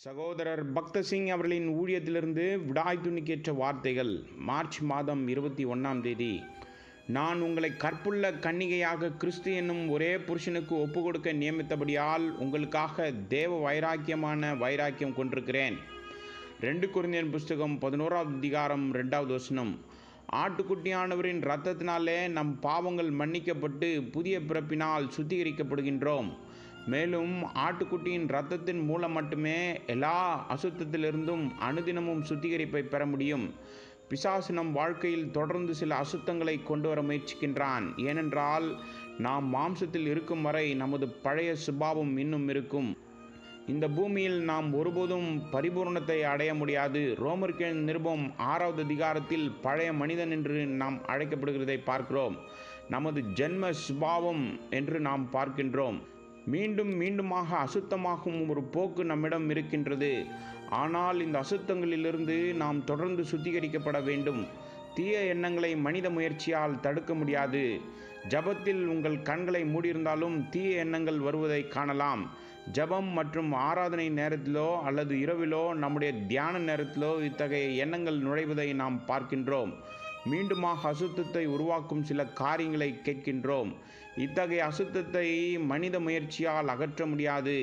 சகோதரர் பக்த சிங் அவர்களின் ஊழியத்திலிருந்து விடாய் துணிக்கேற்ற வார்த்தைகள். மார்ச் மாதம் 21ஆம் தேதி. நான் உங்களை கற்புள்ள கன்னிகையாக கிறிஸ்து என்னும் ஒரே புருஷனுக்கு ஒப்பு கொடுக்க நியமித்தபடியால் உங்களுக்காக தேவ வைராக்கியம் கொண்டிருக்கிறேன். 2 கொரிந்தியர் புஸ்தகம் 11ஆம் அதிகாரம் 2வது வசனம். ஆட்டுக்குட்டியானவரின் இரத்தத்தினாலே நம் பாவங்கள் மன்னிக்கப்பட்டு புதிய பிறப்பினால் சுத்திகரிக்கப்படுகின்றோம். மேலும் ஆட்டுக்குட்டியின் இரத்தத்தின் மூலம் மட்டுமே எல்லா அசுத்தத்திலிருந்தும் அனுதினமும் சுத்திகரிப்பை பெற முடியும். பிசாசு நம் வாழ்க்கையில் தொடர்ந்து சில அசுத்தங்களை கொண்டு வர முயற்சிக்கின்றான். ஏனென்றால் நாம் மாம்சத்தில் இருக்கும் வரை நமது பழைய சுபாவம் இன்னும் இருக்கும். இந்த பூமியில் நாம் ஒருபோதும் பரிபூர்ணத்தை அடைய முடியாது. ரோமருக்கு நிருபம் 6வது அதிகாரத்தில் பழைய மனிதன் என்று நாம் அழைக்கப்படுகிறதை பார்க்கிறோம். நமது ஜென்ம சுபாவம் என்று நாம் பார்க்கின்றோம். மீண்டுமாக அசுத்தமாகும் ஒரு போக்கு நம்மிடம் இருக்கின்றது. ஆனால் இந்த அசுத்தங்களிலிருந்து நாம் தொடர்ந்து சுத்திகரிக்கப்பட வேண்டும். தீய எண்ணங்களை மனித முயற்சியால் தடுக்க முடியாது. ஜபத்தில் உங்கள் கண்களை மூடியிருந்தாலும் தீய எண்ணங்கள் வருவதை காணலாம். ஜபம் மற்றும் ஆராதனை நேரத்திலோ அல்லது இரவிலோ நம்முடைய தியான நேரத்திலோ இத்தகைய எண்ணங்கள் நுழைவதை நாம் பார்க்கின்றோம். மீண்டுமாக அசுத்தத்தை உருவாக்கும் சில காரியங்களை கேட்கின்றோம். இத்தகைய அசுத்தத்தை மனித முயற்சியால் அகற்ற முடியாது.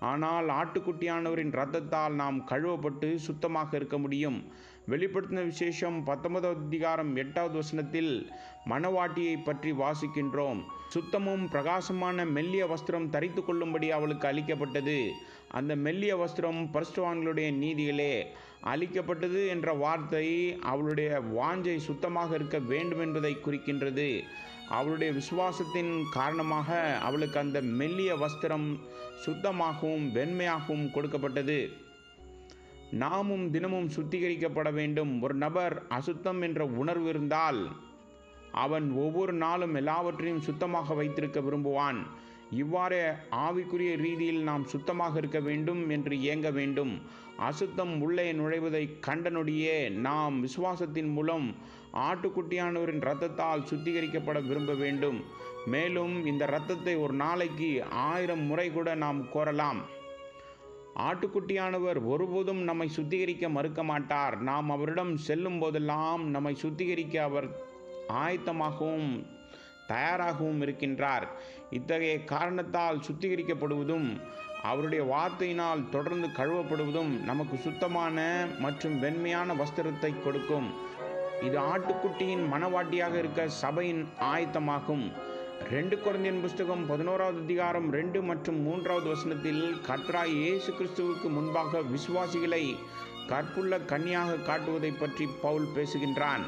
ஆனால் ஆட்டுக்குட்டியானவரின் இரத்தத்தால் நாம் கழுவப்பட்டு சுத்தமாக இருக்க முடியும். வெளிப்படுத்தின விசேஷம் 19வது அதிகாரம் 8வது வசனத்தில் மணவாட்டியை பற்றி வாசிக்கின்றோம். சுத்தமும் பிரகாசமான மெல்லிய வஸ்திரம் தரித்து கொள்ளும்படி அவளுக்கு அளிக்கப்பட்டது. அந்த மெல்லிய வஸ்திரம் பரிசுத்தவான்களுடைய நீதிகளே. அளிக்கப்பட்டது என்ற வார்த்தை அவளுடைய வாஞ்சை சுத்தமாக இருக்க வேண்டும் என்பதை குறிக்கின்றது. அவளுடைய விசுவாசத்தின் காரணமாக அவளுக்கு அந்த மெல்லிய வஸ்திரம் சுத்தமாகவும் வெண்மையாகவும் கொடுக்கப்பட்டது. நாமும் தினமும் சுத்திகரிக்கப்பட வேண்டும். ஒரு நபர் அசுத்தம் என்ற உணர்வு இருந்தால் அவன் ஒவ்வொரு நாளும் எல்லாவற்றையும் சுத்தமாக வைத்திருக்க விரும்புவான். இவ்வாறு ஆவிக்குரிய ரீதியில் நாம் சுத்தமாக இருக்க வேண்டும் என்று ஏங்க வேண்டும். அசுத்தம் உள்ளே நுழைவதை கண்ட நொடியே நாம் விசுவாசத்தின் மூலம் ஆட்டுக்குட்டியானவரின் இரத்தத்தால் சுத்திகரிக்கப்பட விரும்ப வேண்டும். மேலும் இந்த இரத்தத்தை ஒரு நாளைக்கு 1000 முறை கூட நாம் கோரலாம். ஆட்டுக்குட்டியானவர் ஒருபோதும் நம்மை சுத்திகரிக்க மறுக்க மாட்டார். நாம் அவரிடம் செல்லும் போதெல்லாம் நம்மை சுத்திகரிக்க அவர் ஆயத்தமாகவும் தயாராகவும் இருக்கின்றார். இத்தகைய காரணத்தால் சுத்திகரிக்கப்படுவதும் அவருடைய வார்த்தையினால் தொடர்ந்து கழுவப்படுவதும் நமக்கு சுத்தமான மற்றும் வெண்மையான வஸ்திரத்தை கொடுக்கும். இது ஆட்டுக்குட்டியின் மணவாட்டியாக இருக்க சபையின் ஆயத்தமாகும். 2 கொரிந்தியர் புஸ்தகம் 11வது அதிகாரம் 2 மற்றும் 3வது வசனத்தில் கர்த்தராய் இயேசு கிறிஸ்துவுக்கு முன்பாக விசுவாசிகளை கற்புள்ள கன்னியாக காட்டுவதை பற்றி பவுல் பேசுகின்றான்.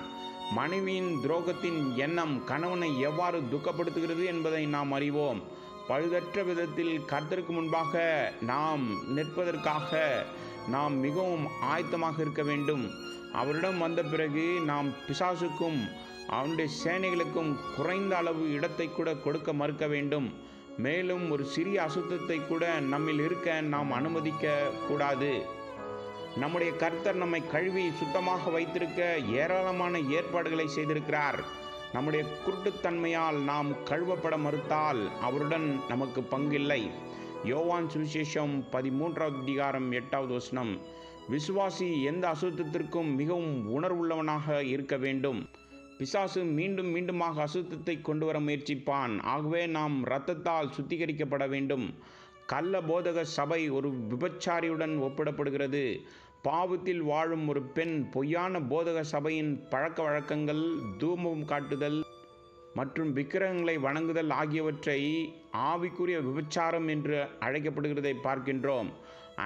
மனைவியின் துரோகத்தின் எண்ணம் கணவனை எவ்வாறு துக்கப்படுத்துகிறது என்பதை நாம் அறிவோம். பழுதற்ற விதத்தில் கர்த்தருக்கு முன்பாக நாம் நிற்பதற்காக நாம் மிகவும் ஆயத்தமாக இருக்க வேண்டும். அவரிடம் வந்த பிறகு நாம் பிசாசுக்கும் அவனுடைய சேனைகளுக்கும் குறைந்த அளவு இடத்தை கூட கொடுக்க மறுக்க வேண்டும். மேலும் ஒரு சிறிய அசுத்தத்தை கூட நம்மில் இருக்க நாம் அனுமதிக்க கூடாது. நம்முடைய கர்த்தர் நம்மை கழுவி சுத்தமாக வைத்திருக்க ஏராளமான ஏற்பாடுகளை செய்திருக்கிறார். நம்முடைய குருட்டுத்தன்மையால் நாம் கழுவப்பட மறுத்தால் அவருடன் நமக்கு பங்கில்லை. யோவான் சுவிசேஷம் 13வது அதிகாரம் 8வது வசனம். விசுவாசி எந்த அசுத்தத்திற்கும் மிகவும் உணர்வுள்ளவனாக இருக்க வேண்டும். பிசாசு மீண்டுமாக அசுத்தத்தை கொண்டு வர முயற்சிப்பான். ஆகவே நாம் இரத்தத்தால் சுத்திகரிக்கப்பட வேண்டும். கள்ள போதக சபை ஒரு விபச்சாரியுடன் ஒப்பிடப்படுகிறது. பாவத்தில் வாழும் ஒரு பெண் பொய்யான போதக சபையின் பழக்க வழக்கங்கள், தூபம் காட்டுதல் மற்றும் விக்கிரகங்களை வணங்குதல் ஆகியவற்றை ஆவிக்குரிய விபச்சாரம் என்று அழைக்கப்படுகிறதை பார்க்கின்றோம்.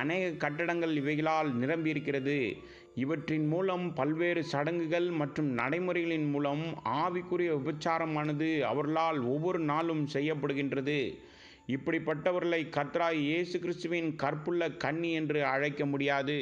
அநேக கட்டடங்கள் இவைகளால் நிரம்பியிருக்கிறது. இவற்றின் மூலம் பல்வேறு சடங்குகள் மற்றும் நடைமுறைகளின் மூலம் ஆவிக்குரிய விபச்சாரமானது அவர்களால் ஒவ்வொரு நாளும் செய்யப்படுகின்றது. இப்படிப்பட்டவர்களை கர்த்தராய் இயேசு கிறிஸ்துவின் கற்புள்ள கன்னி என்று அழைக்க முடியாது.